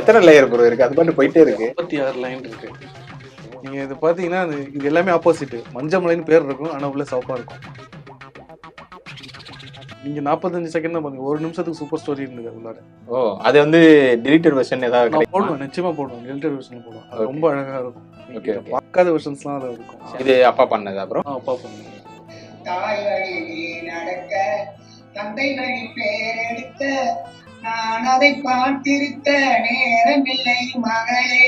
எத்தனை layer bro இருக்கு? அது பாட்டு போயிட்டே இருக்கு. 36 லைன் இருக்கு. நீங்க இது பாத்தீங்கன்னா இது எல்லாமே ஆப்போசிட். மஞ்சமலைன்னு பேர் இருக்கும், ஆனா உள்ள சிவப்பா இருக்கும். நீங்க 45 செகண்ட் தான் பாருங்க, ஒரு நிமிஷத்துக்கு சூப்பர் ஸ்டோரி இருந்தது உள்ளார. ஓ, அது வந்து டிலீட்டட் வெர்ஷன் ஏதாவது நான் போடுவேன், நிச்சயமா போடுவேன், டெலிட்டட் வெர்ஷன் போடுவேன். அது ரொம்ப அழகா இருக்கும். ஓகே, பார்க்காத வெர்ஷன்ஸ்லாம் அதுல இருக்கும். இது அப்பா பண்ணதா ப்ரோ? அப்பா பண்ணுங்க. தாய் வழி நடக்க தந்தை வழி பேரெடுக்க நான் அதை பார்த்திருக்க நேரமில்லை மகளே.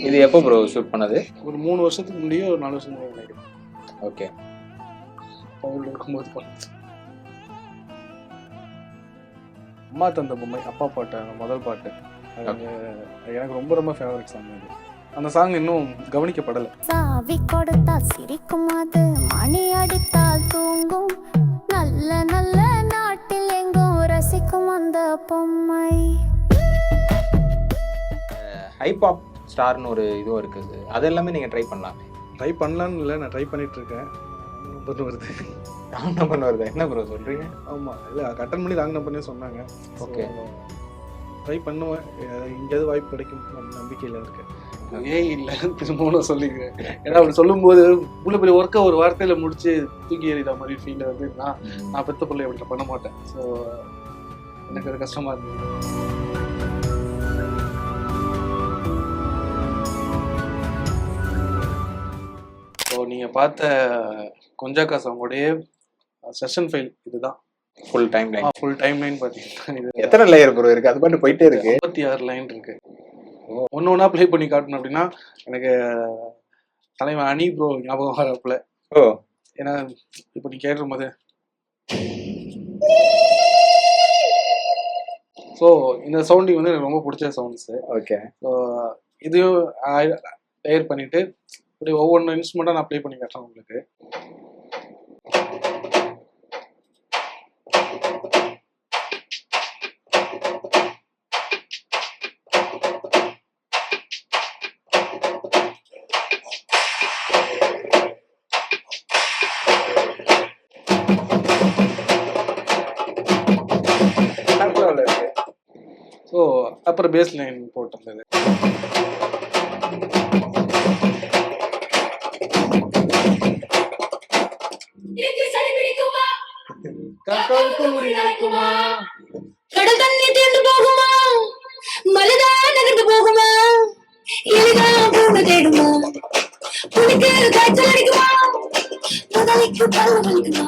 இது எப்போ ப்ரோ ஷூட் பண்ணது? ஒரு 3 வருஷத்துக்கு முன்னாடியே, ஒரு 4 வருஷத்துக்கு முன்னாடி நினைக்கிறேன். ஓகே, பவுல் இருக்கும்போது பண்ணேன். அம்மா தந்த பொம்மை அப்பா பாட்டு, முதல் பாட்டு எனக்கு ரொம்ப ரொம்ப ஃபேவரட் சாங். அது அந்த சாங் இன்னும் கவனிக்கப்படலை. சாவி கொடுத்தால் சிரிக்கும், அது மணி அடித்தால் தூங்கும், நல்ல நல்ல நாட்டில் எங்கும் ரசிக்கும் அந்த பொம்மை. ஹைபாப் ஸ்டார்னு ஒரு இதுவும் இருக்குது, அது எல்லாமே நீங்க ட்ரை பண்ணலாம். ட்ரை பண்ணலான்னு இல்லை, நான் ட்ரை பண்ணிட்டு இருக்கேன். நம்பர் வருது, ராங் நம்பர் வருது. என்ன ப்ரோ சொல்றீங்க? ஆமாம், இல்லை அட்டன் பண்ணி ராங் நம்பர்னே சொன்னாங்க. ஓகே, ட்ரை பண்ணுவேன், எங்கேயாவது வாய்ப்பு கிடைக்கும் நம்பிக்கையில் இருக்கேன். இல்லை திரும்பவும் சொல்லிக்கிறேன். ஏன்னா அப்படி சொல்லும்போது இவ்வளோ பெரிய ஒர்க்கை ஒரு வார்த்தையில முடிச்சு தூக்கி எறிகிற மாதிரி ஃபீல் வந்து நான் பெத்த பிள்ளை அப்படி பண்ண மாட்டேன். ஸோ எனக்கு அது கஷ்டமா இருந்தது. ஸோ நீங்கள் பார்த்த கொஞ்சாக்கா சாங்கோடைய செஷன் ஃபைல் இதுதான். Full time line. Full time line பார்த்தீங்கன்னா இது எத்தனை லேயர் ப்ரோ இருக்கு? அது பாட்டு போயிட்டே இருக்கு. 36 லைன் இருக்கு. ஒன்று ஒன்றா ப்ளே பண்ணி காட்டணும் அப்படின்னா எனக்கு தலைவன் அனி ப்ரோ ஞாபகம் வரப்புல. ஓ, ஏன்னா இப்போ நீ கேட்டும் போது ஸோ இந்த சவுண்டிங் வந்து எனக்கு ரொம்ப பிடிச்ச சவுண்ட்ஸு. ஓகே, ஸோ இதையும் லேயர் பண்ணிட்டு இப்படி ஒவ்வொன்று இன்ஸ்ட்ருமெண்ட்டாக நான் ப்ளே பண்ணி காட்டுறேன் உங்களுக்கு. ஸோ அப்புறம் பேஸ் லைன் போட்டிருந்தது. கடல் தண்ணி தீர்ந்து போகுமா, மலதா நகர்ந்து போகுமா, எளிதா பூமி தேடுமா, புலிக்கு காய்ச்சல் அடிக்குமா, முதலைக்கு பல்லு வலிக்குமா,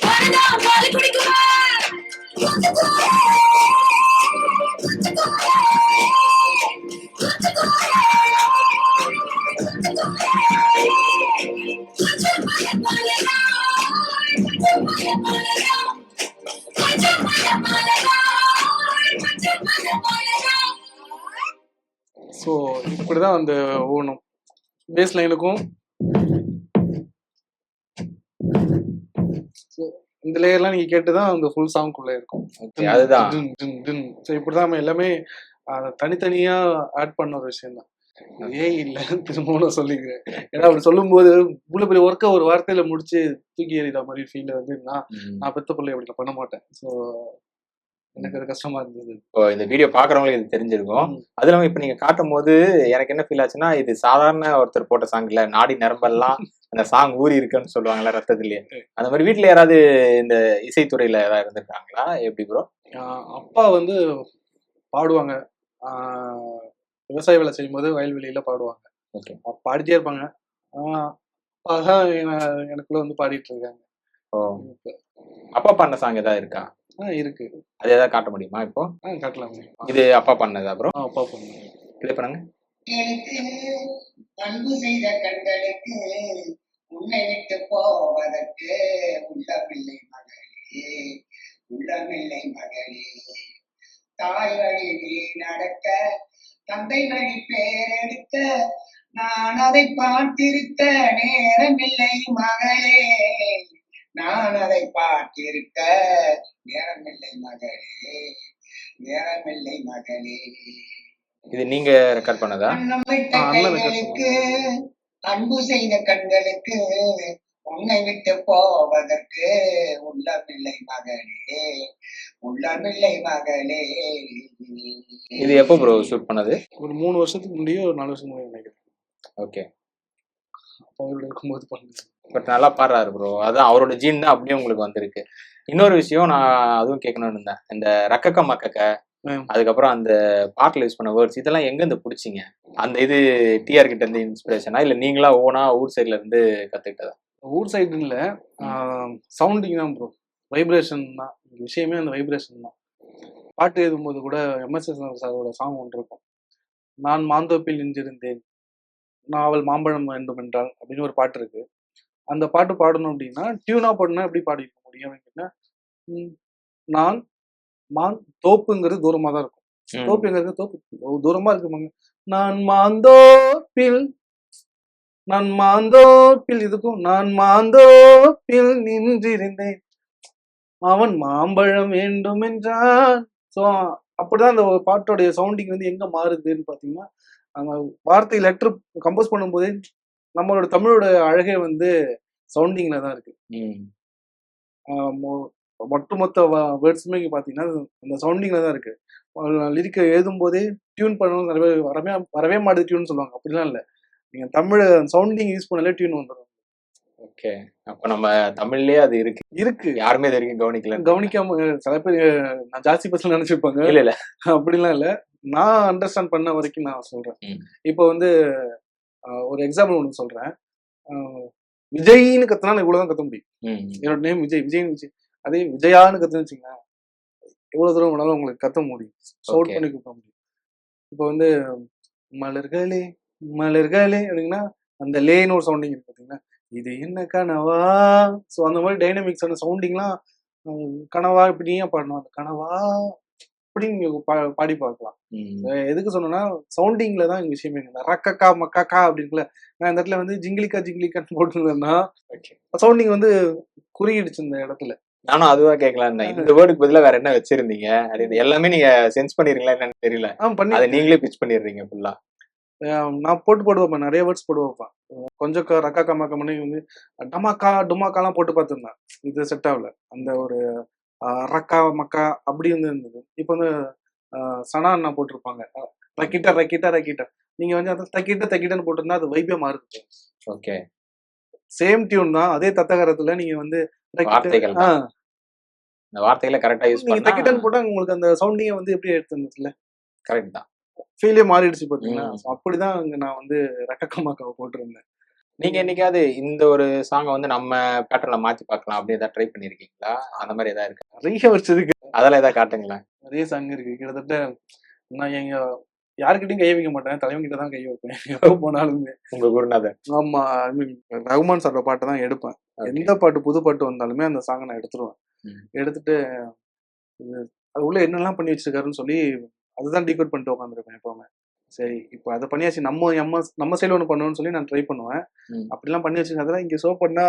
பாரதா பால் குடிக்குமா. ஸோ இப்படிதான் அந்த ஓணும் பேஸ் லைனுக்கும். இந்த லேயர்லாம் நீங்க கேட்டுதான் அந்த ஃபுல் சாங்குக்குள்ள இருக்கும். அதுதான். ஸோ இப்படிதான் நம்ம எல்லாமே தனித்தனியா ஆட் பண்ண ஒரு விஷயம் தான். இல்லை திரும்பவும் சொல்லிக்கிறேன். ஏன்னா அப்படி சொல்லும்போது இவ்வளோ பெரிய ஒர்க்கை ஒரு வார்த்தையில முடிச்சு தூக்கி எறிகிற மாதிரி ஃபீல் வந்து நான் பெத்த பிள்ளை அப்படி பண்ண மாட்டேன். ஸோ எனக்கு அது கஷ்டமா இருந்தது. இப்போ இந்த வீடியோ பாக்குறவங்களுக்கு இது தெரிஞ்சிருக்கும். அது இல்லாம இப்ப நீங்க காட்டும் போது எனக்கு என்ன ஃபீல் ஆச்சுன்னா, இது சாதாரண ஒருத்தர் போட்ட சாங் இல்ல, நாடி நரம்பெல்லாம் அந்த சாங் ஊறி இருக்குன்னு சொல்லுவாங்கல்ல ரத்தத்திலேயே. அந்த மாதிரி வீட்டுல யாராவது இந்த இசைத்துறையில ஏதாவது இருந்திருக்காங்களா? எப்படி ப்ரோ? அப்பா வந்து பாடுவாங்க, விவசாய வேலை செய்யும் போது வயல்வெளியில பாடுவாங்க. ஓகே, பாடிட்டே இருப்பாங்க. அப்பா தான் எனக்குள்ள வந்து பாடிட்டு இருக்காங்க. ஓ, அப்பா பண்ண சாங் ஏதாவது இருக்கா? இருக்கு, அது ஏதாவது காட்ட முடியுமா இப்போ? காட்டலாம். இது அப்பா பண்ணதா ப்ரோ? அப்பா பண்ணுங்க, ப்ளே பண்ணுங்க. அன்பு செய்த கண்களுக்கு உன்னை விட்டு போவதற்கு உள்ளமில்லை மகளே, உள்ளமில்லை மகளே. தாய் வழி நடக்க தந்தை வழி பேரெடுக்க நான் அதை பார்த்திருக்க நேரமில்லை மகளே, நான் அதை பார்த்திருக்க நேரமில்லை மகளே, நேரமில்லை மகளே. இது நீங்க ரெக்கார்ட் பண்ணதா? கைகளுக்கு அன்பு செய்த கண்களுக்கு உன்னை விட்டு போவதற்கு உள்ளமில்லை மகளே, உள்ளமில்லை மகளே. இது எப்போ ப்ரோ ஷூட் பண்ணது? ஒரு 3 வருஷத்துக்கு முன்னாடியே, ஒரு 4 வருஷத்துக்கு முன்னாடி நினைக்கிறேன். ஓகே. அப்போ அவரோட இருக்கும்போது பண்ணது. பட் நல்லா பாடுறாரு ப்ரோ. அதான் அவரோட ஜீன் தான் அப்படியே உங்களுக்கு வந்திருக்கு. இன்னொரு விஷயம் நான் அதுவும் கேட்கணும்னு இருந்தேன். இந்த ரக்கக்க மக்கக்க, அதுக்கப்புறம் அந்த பாட்டில் யூஸ் பண்ண வேர்ட்ஸ் இதெல்லாம் எங்க இருந்து பிடிச்சிங்க? அந்த இது டிஆர் கிட்ட இருந்து இன்ஸ்பிரேஷனா இல்ல நீங்களா ஓனா ஊர் சைட்ல இருந்து கத்துக்கிட்டதா? ஊர் சைடு இல்ல, சவுண்டிங் தான் ப்ரோ, வைப்ரேஷன் தான் விஷயமே. அந்த வைப்ரேஷன் தான். பாட்டு எழுதும்போது கூட எம்எஸ்எஸ் சாரோட சாங் ஒன்று இருக்கும், நான் மாந்தோப்பில் நின்றிருந்தேன் நாவல் மாம்பழம் வேண்டும் என்றால் அப்படின்னு ஒரு பாட்டு இருக்கு. அந்த பாட்டு பாடணும் அப்படின்னா டியூனா பாடணும் எப்படி பாடிக்க முடியும் அப்படின்னா, நான் மான் தோப்புங்கிறது தூரமா தான் இருக்கும். தோப்பு எங்க இருக்கு? தோப்பு தூரமா இருக்குமாங்க. நான் மாந்தோப்பில் இதுக்கும் நான் மாந்தோப்பில் நின்றிருந்தேன் அவன் மாம்பழம் வேண்டும் என்றான். ஸோ அப்படிதான் அந்த பாட்டோடைய சவுண்டிங் வந்து எங்க மாறுதுன்னு பாத்தீங்கன்னா, அந்த வார்த்தை லெட்டர் கம்போஸ் பண்ணும்போதே நம்மளோட தமிழோட அழகே வந்து சவுண்டிங்ல தான் இருக்கு. ஒட்டுமொத்த வேர்ட்ஸுமே பாத்தீங்கன்னா அந்த சவுண்டிங்ல தான் இருக்கு. லிரிக்கை எழுதும் போதே டியூன் பண்ணணும், நிறைய பேர் வரவே மாட்டேது டியூன் சொல்லுவாங்க. அப்படிலாம் இல்லை, நீங்க தமிழ் சவுண்டிங் யூஸ் பண்ணாலே டியூன் வந்துடும். ஓகே, அப்ப நம்ம தமிழ்லயே அது இருக்கு. யாருமே இது வரைக்கும் கவனிக்காம சில பேர் நான் ஜாஸ்தி பசங்க நினைச்சிருப்பாங்க. இல்ல அப்படிலாம் இல்ல, நான் அண்டர்ஸ்டாண்ட் பண்ண வரைக்கும் நான் சொல்றேன். இப்போ வந்து ஒரு எக்ஸாம்பிள் ஒன்று சொல்றேன். விஜய்னு கத்துனா இவ்வளவுதான் கத்த முடியும். என்னோட நேம் விஜய். அதே விஜயான்னு கத்துன்னு வச்சுங்களேன், எவ்வளவு தூரம் வேணாலும் உங்களுக்கு கத்த முடியும், சவுட் பண்ணி கூப்பிட முடியும். இப்போ வந்து மலர்களே அப்படின்னா அந்த லேன்னு ஒரு சவுண்டிங் இருக்கு பாத்தீங்கன்னா, இது என்ன கனவா. ஸோ அந்த மாதிரி டைனமிக்ஸான சவுண்டிங்லாம் கனவா இப்படி ஏன் பாடணும், அந்த கனவா அப்படின்னு நீங்க பாடி பார்க்கலாம். எதுக்கு சொன்னா சவுண்டிங்ல தான் எங்க விஷயமே. ரக்கக்கா மக்காக்கா அப்படின்ல நான் இந்த இடத்துல வந்து ஜிங்கிலிக்கான்னு போட்டுருந்தேன்னா சவுண்டிங் வந்து குறியிடுச்சு இந்த இடத்துல. நானும் அதுவா கேட்கலாம், இந்த வேர்டுக்கு பதிலா வேற என்ன வச்சிருந்தீங்க அப்படின்னு. எல்லாமே நீங்க சென்ஸ் பண்ணிருங்களா என்னன்னு தெரியல, அதை நீங்களே பிச் பண்ணிடுறீங்க ஃபுல்லா. நான் போட்டு வைப்பேன், நிறைய வேர்ட்ஸ் போட்டு வைப்பேன். கொஞ்சம் ரக்கா மக்கா பண்ணி வந்து டமாக்கா டுமாக்காலாம் போட்டு பார்த்துருந்தேன், இது செட் ஆகல. அந்த ஒரு ரக்கா மக்கா அப்படி வந்து இருந்தது. இப்போ வந்து சனா போட்டிருப்பாங்க ரக்கிட்ட. நீங்க வந்து அதை தக்கிட்டன்னு போட்டிருந்தா அது வைப்பே மாறுது. ஓகே, சேம் டியூன் தான், அதே தத்தகரத்துல நீங்க வந்து வார்த்தைகளை கரெக்டா யூஸ் பண்ணி தக்கிட்டன்னு போட்டா உங்களுக்கு அந்த சவுண்டிங்கை வந்து எப்படி எடுத்துருந்துச்சுல, கரெக்ட் தான், ஃபீலே மாறிடுச்சு பாத்தீங்கன்னா. அப்படிதான் நான் வந்து ரக்கமாக்காவை போட்டிருந்தேன். நீங்க என்னைக்காவது இந்த ஒரு சாங்கை வந்து நம்ம பேட்டர்ல மாத்தி பார்க்கலாம் அப்படி ஏதாவது ட்ரை பண்ணிருக்கீங்களா? அந்த மாதிரி ஏதாவது இருக்கு? நிறைய வச்சிருக்கு, அதெல்லாம் ஏதாவது காட்டுங்களேன். நிறைய சாங் இருக்கு. கிட்டத்தட்ட நான் எங்க யாருக்கிட்டையும் கை வைக்க மாட்டேன், தலைவன் கிட்ட தான் கை வைப்பேன் எப்போ போனாலுமே. உங்க குருநாதர்? ஆமா, ரகுமான் சாரோட பாட்டை தான் எடுப்பேன். எந்த பாட்டு புது பாட்டு வந்தாலுமே அந்த சாங்கை நான் எடுத்துருவேன். எடுத்துட்டு அது உள்ள என்னெல்லாம் பண்ணி வச்சிருக்காருன்னு சொல்லி அதுதான் டீகோட் பண்ணிட்டு உட்காந்துருப்பேன் எப்பவுமே. சரி, இப்போ அதை பண்ணியாச்சு, நம்ம சைடு ஒன்று பண்ணணும்னு சொல்லி நான் ட்ரை பண்ணுவேன். அப்படிலாம் பண்ணி வச்சிருக்கேன். அதெல்லாம் இங்க ஷோ பண்ணா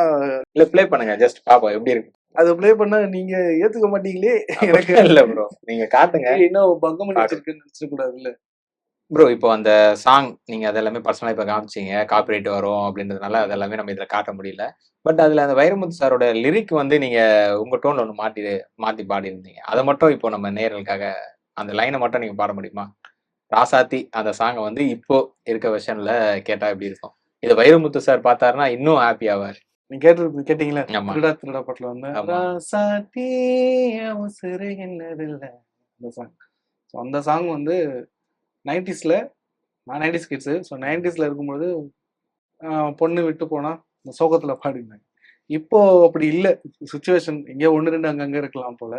இல்ல ப்ளே பண்ணுங்க, ஜஸ்ட் பாப்போம் எப்படி இருக்கு. அது ப்ளே பண்ணா நீங்க ஏத்துக்க மாட்டீங்களே. எனக்கு இல்ல ப்ரோ, நீங்க காட்டுங்க. என்ன பங்கம் பண்ணி வச்சிருக்குன்னு நினைச்சிடக்கூடாது இல்ல ப்ரோ. இப்போ அந்த சாங் நீங்க அதெல்லாமே பர்சனலா இப்ப காமிச்சீங்க, காப்பிரைட் வரும் அப்படின்றதுனால அதெல்லாமே நம்ம இதுல காட்ட முடியல. பட் அதுல அந்த வைரமுத்து சாரோட லிரிக் வந்து நீங்க உங்க டோன்ல ஒண்ணு மாத்தி பாடி இருந்தீங்க. அதை மட்டும் இப்போ நம்ம நேயர்களுக்காக அந்த லைனை மட்டும் நீங்க பாட முடியுமா? ராசாத்தி அந்த சாங்கை வந்து இப்போ இருக்க வெர்ஷன்ல கேட்டா எப்படி இருக்கும்? இது வைரமுத்து சார் பார்த்தாருன்னா இன்னும் ஹாப்பி ஆவார். நீங்க கேட்டீங்களா திருடா பாட்டுல வந்து ராசாத்தி அவசர என்னதில்ல அந்த சாங். அந்த சாங் வந்து 90ஸ்ல, நான் 90s கிட்ஸு. ஸோ 90ஸ்ல இருக்கும்போது பொண்ணு விட்டு போனா இந்த சோகத்துல பாடினேன். இப்போ அப்படி இல்லை, சுச்சுவேஷன் எங்கேயோ 1-2 அங்கங்க இருக்கலாம் போல.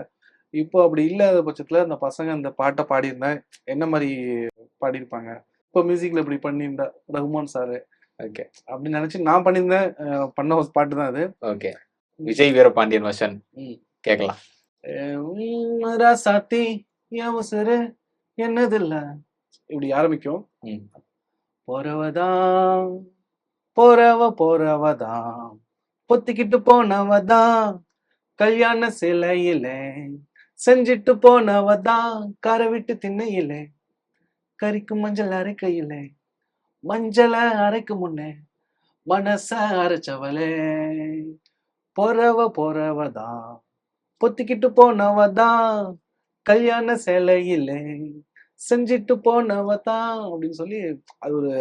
இப்போ அப்படி இல்லாத பட்சத்துல அந்த பசங்க அந்த பாட்டை பாடியிருந்தா என்ன மாதிரி பாடியிருப்பாங்க. இப்போ மியூசிக்ல இப்படி பண்ணியிருந்தா ரகுமான் சாரு ஓகே அப்படின்னு நினைச்சு நான் பண்ணியிருந்தேன். பண்ண ஒரு பாட்டு தான் அது. ஓகே, விஜய் வீரபாண்டியன் வெர்ஷன் கேட்கலாம். ராசாத்தி அவசர என்னதில்ல இப்படி ஆரம்பிக்கும். போறவதான் பொத்திக்கிட்டு போனவதான் கல்யாண சிலையில செஞ்சிட்டு போனவதான் காரை விட்டு திண்ணையில கறிக்கு மஞ்சள் அரைக்கையில மஞ்சளை அரைக்கு முன்னே மனச அரைச்சவளே பொறவதான் பொத்திக்கிட்டு போனவதான் கல்யாண சேலையிலே செஞ்சிட்டு போனவதான் அப்படின்னு சொல்லி அது ஒரு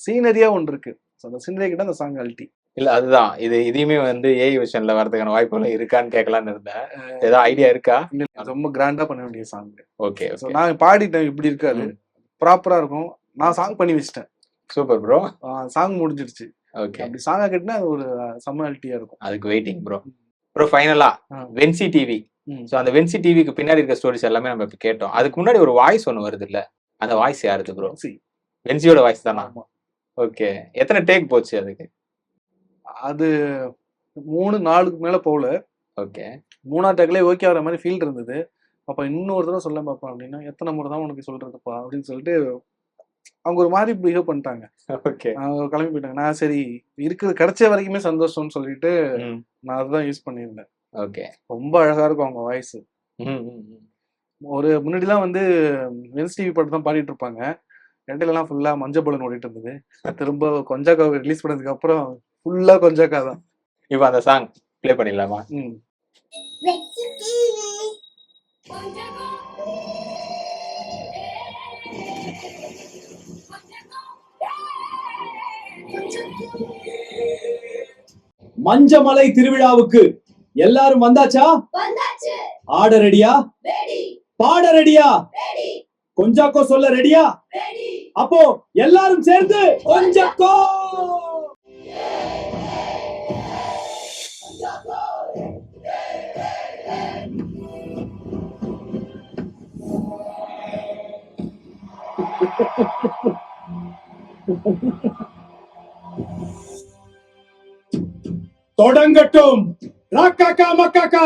சீனரியா ஒன்று இருக்கு. அந்த சீனரி கிட்ட அந்த சாங் அல்டி. இல்ல அதுதான் இதையுமே வந்து ஏஐ விஷன்ல வரதுக்கான வாய்ப்புகள் இருக்கான்னு கேட்கலான்னு இருந்தேன். ஏதாவது ஐடியா இருக்கா? ரொம்ப கிராண்டா பண்ண வேண்டிய சாங். ஓகே, நான் பாடிட்டேன், இப்படி இருக்காது, ப்ராப்பரா இருக்கும். நான் சாங் பண்ணி வச்சிட்டேன். Super bro. சாங் முடிஞ்சிருச்சு. ஓகே, அப்படி சாங்கா கேட்டா அது ஒரு சம்மல்ட்டியா இருக்கும். அதுக்கு வெயிட்டிங் ப்ரோ. ப்ரோ ஃபைனலா வென்சி டிவி. சோ அந்த வென்சி டிவிக்கு பின்னாடி இருக்க ஸ்டோரிஸ் எல்லாமே நம்ம இப்ப கேட்டோம். அதுக்கு முன்னாடி ஒரு வாய்ஸ் ஒன்னு வருது இல்ல, அந்த வாய்ஸ் யாருது ப்ரோ? வென்சியோட வாய்ஸ் தானா? ஓகே, எத்தனை டேக் போச்சு அதுக்கு? அது 3-4க்கு மேல போகல. ஓகே, 3ஆவது டேக்லயே ஓகே ஆகிற மாதிரி ஃபீல் இருந்தது. அப்ப இன்னொரு தடவை சொல்ல பார்ப்பேன் அப்படின்னா, எத்தனை முறை தான் உனக்கு சொல்றதுப்பா அப்படின்னு சொல்லிட்டு அவங்க ஒரு மாதிரி பிஹேவ் பண்ணிட்டாங்க. ஓகே, அவங்க கிளம்பி போயிட்டாங்க. நான் சரி இருக்கிறது கிடைச்ச வரைக்குமே சந்தோஷம்னு சொல்லிட்டு நான் அதுதான் யூஸ் பண்ணியிருந்தேன். ஓகே, ரொம்ப அழகா இருக்கும் அவங்க வாய்ஸ். ஒரு முன்னாடிலாம் வந்து வென்ஸ் டிவி பாட்டு தான் பாடிட்டு இருப்பாங்க. இடையிலலாம் ஃபுல்லா மஞ்சள் பலன் ஓடிட்டு இருந்தது. திரும்ப கொஞ்சாக்கா ரிலீஸ் பண்ணதுக்கு அப்புறம் ஃபுல்லா கொஞ்சாக்கா தான். இப்போ அந்த சாங் ப்ளே பண்ணிடலாமா? மஞ்சமலை திருவிழாவுக்கு எல்லாரும் வந்தாச்சா? ஆட ரெடியா? பாட ரெடியா? கொஞ்சாக்கோ சொல்ல ரெடியா? அப்போ எல்லாரும் சேர்ந்து கொஞ்சாக்கோ. தொடங்கட்டும் ராக்காக்கா மக்காக்கா.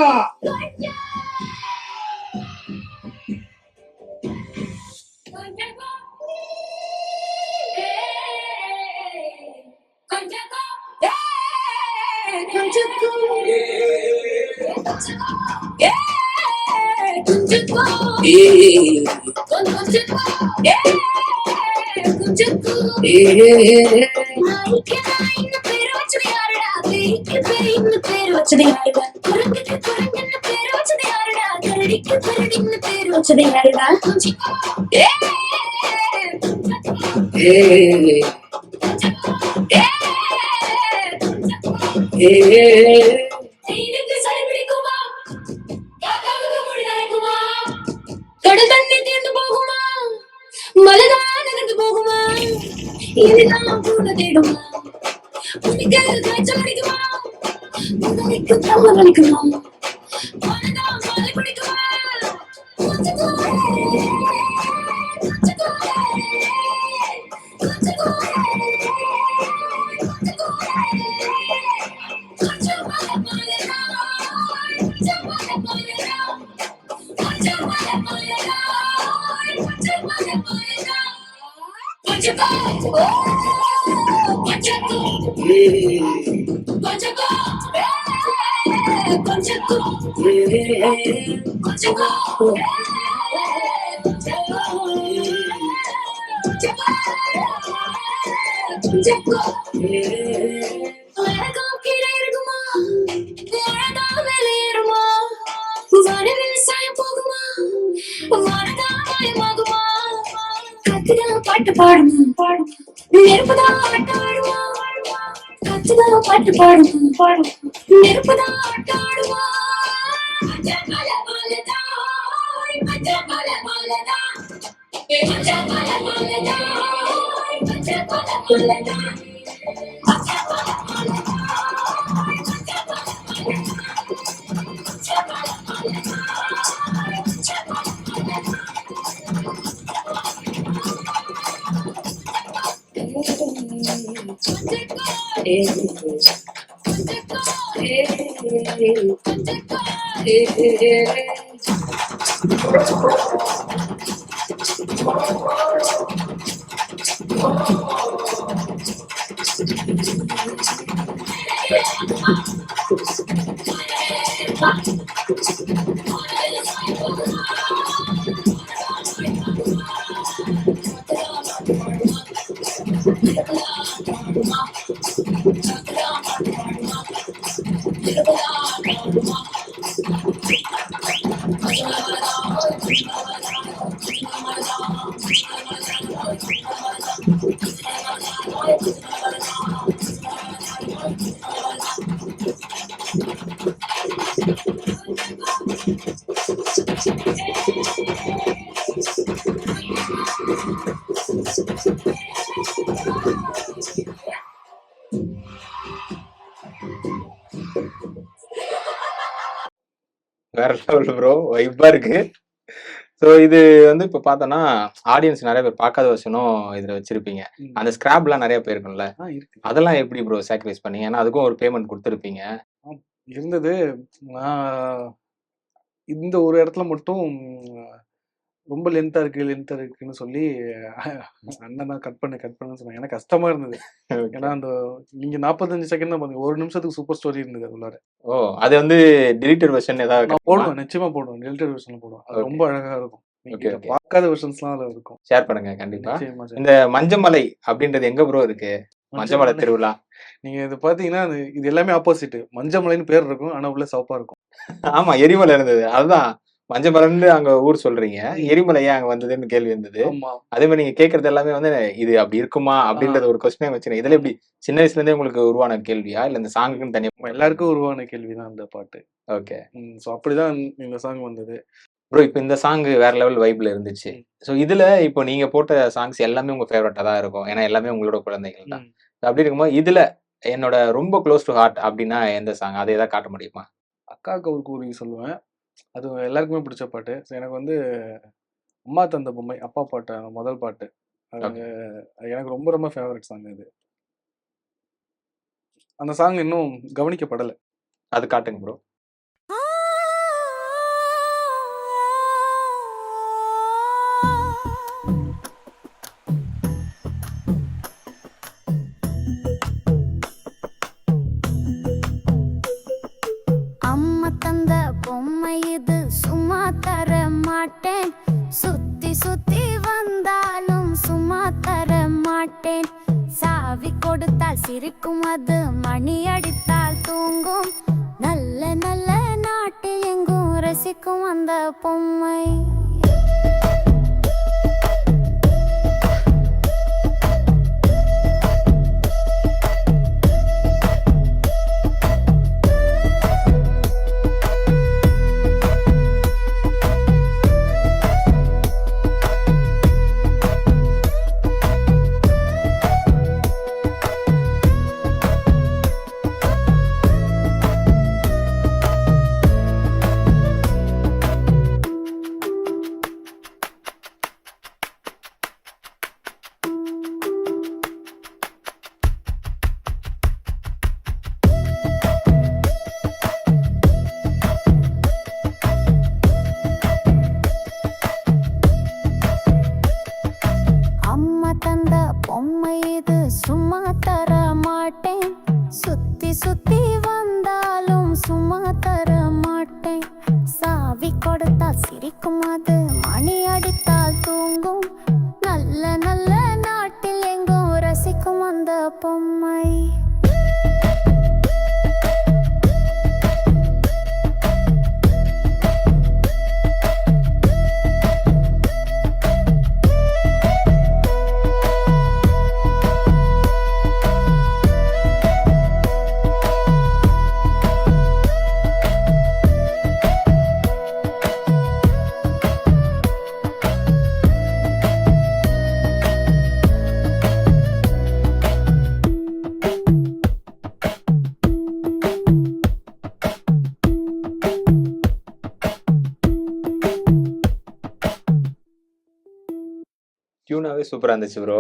கடல் தண்ணி தீர்ந்து போகுமா, மலைதான் நகர்ந்து போகுமா, இதெல்லாம் கூட தேடுமா, உனக்கு காய்ச்சல் அடிக்குமா, உனக்கு தவறு அடிக்குமா, மலைதான் மலை பிடிக்குமா, பாட்டு பாடுமா, நெருப்புதான் ஆட்டாடுமா, கத்துதான் பாட்டு பாடுமா, நெருப்புதான் ஆட்டாடுமா, வேற லெவல் ப்ரோ, வைப்பா இருக்கு. ஸோ இது வந்து இப்போ பார்த்தோன்னா ஆடியன்ஸ் நிறைய பேர் பார்க்காத வருஷனும் இதில் வச்சிருப்பீங்க. அந்த ஸ்கிராப்லாம் நிறைய போயிருக்கும்ல, இருக்கு. அதெல்லாம் எப்படி ப்ரோ சாக்ரிஃபைஸ் பண்ணீங்க? ஏன்னா அதுக்கும் ஒரு பேமெண்ட் கொடுத்துருப்பீங்க. இருந்தது. நான் இந்த ஒரு இடத்துல மட்டும் ரொம்ப லென்த்தா இருக்குன்னு சொல்லி அண்ணன் தான் கட் பண்ணுன்னு சொன்னாங்க. எனக்கு கஷ்டமா இருந்தது. ஏன்னா அந்த நீங்க 45 செகண்ட் தான் பாருங்க, 1 நிமிஷத்துக்கு சூப்பர் ஸ்டோரி இருந்தது அது உள்ளார. ஓ, அது வந்து டிலீட்டட் வெர்ஷன் ஏதாவது நான் போடுவேன், நிச்சயமா போடுவேன். டெலிட்டட் வெர்ஷன்ல போடுவேன். அது ரொம்ப அழகா இருக்கும். ஓகே, நீங்க ஓகே. பார்க்காத வெர்ஷன்ஸ்லாம் அதுல இருக்கும். ஷேர் பண்ணுங்க கண்டிப்பா. நிச்சயமா இந்த மஞ்சமலை அப்படின்றது எங்க ப்ரோ இருக்கு? மஞ்சமலை திருவிழா. நீங்க இது பாத்தீங்கன்னா இது எல்லாமே ஆப்போசிட். மஞ்சமலைன்னு பேர் இருக்கும், ஆனா உள்ள சிவப்பா இருக்கும். ஆமா, எரிமலை இருந்தது. அதுதான் மஞ்சமலைன்னு அங்க ஊர் சொல்றீங்க. எரிமலை ஏன் அங்க வந்ததுன்னு கேள்வி இருந்தது. ஆமா. அதே மாதிரி நீங்க கேட்கறது எல்லாமே வந்து இது அப்படி இருக்குமா அப்படின்றது ஒரு கொஸ்டினே வச்சுருக்கேன். இதுல எப்படி சின்ன வயசுல இருந்தே உங்களுக்கு உருவான கேள்வியா இல்ல இந்த சாங்குக்குன்னு தனியா? எல்லாருக்கும் உருவான கேள்விதான் அந்த பாட்டு. ஓகே. சோ அப்படிதான் இந்த சாங் வந்தது. ப்ரோ, இப்போ இந்த சாங் வேற லெவல் வைப்ல இருந்துச்சு. ஸோ இதுல இப்போ நீங்க போட்ட சாங்ஸ் எல்லாமே உங்க ஃபேவரட்டா தான் இருக்கும். ஏன்னா எல்லாமே உங்களோட குழந்தைகள் தான். அப்படி இருக்கும்போது இதுல என்னோட ரொம்ப க்ளோஸ் டு ஹார்ட் அப்படின்னா எந்த சாங்? அதை ஏதாவது காட்ட முடியுமா? அக்காவுக்கு ஒரு கூறி சொல்லுவேன். அது எல்லாருக்குமே பிடிச்ச பாட்டு. ஸோ எனக்கு வந்து அம்மா தந்த பொம்மை, அப்பா பாட்டு, முதல் பாட்டு. அது எனக்கு ரொம்ப ரொம்ப ஃபேவரட் சாங் அது. அந்த சாங் இன்னும் கவனிக்கப்படல. அது காட்டுங்க ப்ரோ. அம்மா தந்த பொம்மை இது சும்மா தர மாட்டேன், சுத்தி சுத்தி வந்தாலும் சும்மா தர மாட்டேன். சாவி கொடுத்தால் சிரிக்கும், அது மணி அடித்தால் தூங்கும், நல்ல நல்ல நாட்டில் எங்கும் ரசிக்கும் அந்த பொம்மை. அம்மா தந்த பொம்மை இது சும்மா தர மாட்டேன், சுத்தி சுத்தி வந்தாலும் சும்மா தர மாட்டேன். சாவி கொடுத்தால் சிரிக்கும், அது மணி அடித்தால் தூங்கும், நல்ல நல்ல நாட்டில் எங்கும் ரசிக்கும் அந்த பொம்மை. டியூனாவே சூப்பரா இருந்துச்சு ப்ரோ.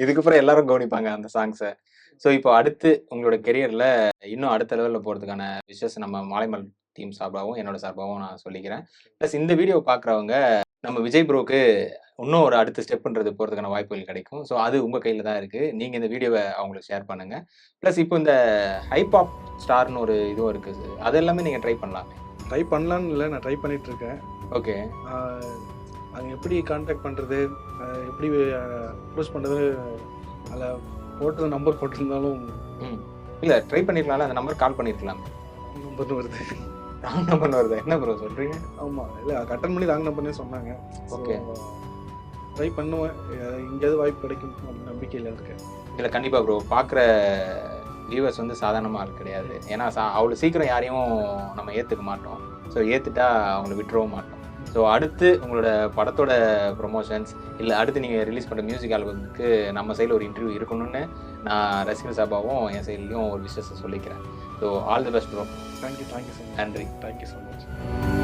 இதுக்கப்புறம் எல்லாரும் கவனிப்பாங்க அந்த சாங்ஸை. ஸோ இப்போ அடுத்து உங்களோட கெரியர்ல இன்னும் அடுத்த லெவல்ல போறதுக்கான விஷஸ் நம்ம மாலைமல் டீம் சார்பாகவும் என்னோட சார்பாகவும் நான் சொல்லிக்கிறேன். ப்ளஸ் இந்த வீடியோ பார்க்குறவங்க நம்ம விஜய் ப்ரோக்கு இன்னும் ஒரு அடுத்த ஸ்டெப்ன்றது போறதுக்கான வாய்ப்புகள் கிடைக்கும். ஸோ அது உங்க கையில தான் இருக்கு. நீங்க இந்த வீடியோவை அவங்களுக்கு ஷேர் பண்ணுங்க. ப்ளஸ் இப்போ இந்த ஹைபாப் ஸ்டார்னு ஒரு இதுவும் இருக்கு. அது எல்லாமே நீங்க ட்ரை பண்ணலாமே. ட்ரை பண்ணலான்னு இல்லை, நான் ட்ரை பண்ணிட்டு இருக்கேன். ஓகே. அது எப்படி கான்டாக்ட் பண்ணுறது, எப்படி அப்ரோச் பண்ணுறது, அதில் போட்டு நம்பர் போட்டிருந்தாலும் இல்ல ட்ரை பண்ணிருக்கலாம்ல, அந்த நம்பர் கால் பண்ணிருக்கலாம். நம்பர் வருது. ராங் நம்பர் வருது, என்ன ப்ரோ சொல்றீங்க? ஆமா, இல்ல அட்டன் பண்ணி ராங் நம்பர்னே சொன்னாங்க. ஓகே, ட்ரை பண்ணுவேன், எங்கேயாவது வாய்ப்பு கிடைக்கும் அப்படின்னு நம்பிக்கையில் இருக்கேன். இல்ல கண்டிப்பா ப்ரோ, பாக்குற வியூவர்ஸ் வந்து சாதாரணமா ஆள் கிடையாது. ஏன்னா அவ்வளவு சீக்கிரம் யாரையும் நம்ம ஏத்துக்க மாட்டோம். ஸோ ஏத்துட்டா அவங்கள விட்டுறவும் மாட்டோம். ஸோ அடுத்து உங்களோட படத்தோட ப்ரொமோஷன்ஸ் இல்லை அடுத்து நீங்கள் ரிலீஸ் பண்ணுற மியூசிக் ஆல்பத்துக்கு நம்ம சைடில் ஒரு இன்டர்வியூ இருக்கணும்னு நான் ரசிகர் சபாவும் என் சைட்லேயும் ஒரு விஷயத்தை சொல்லிக்கிறேன். So all the best bro. Thank you so much. நன்றி. Thank you so much.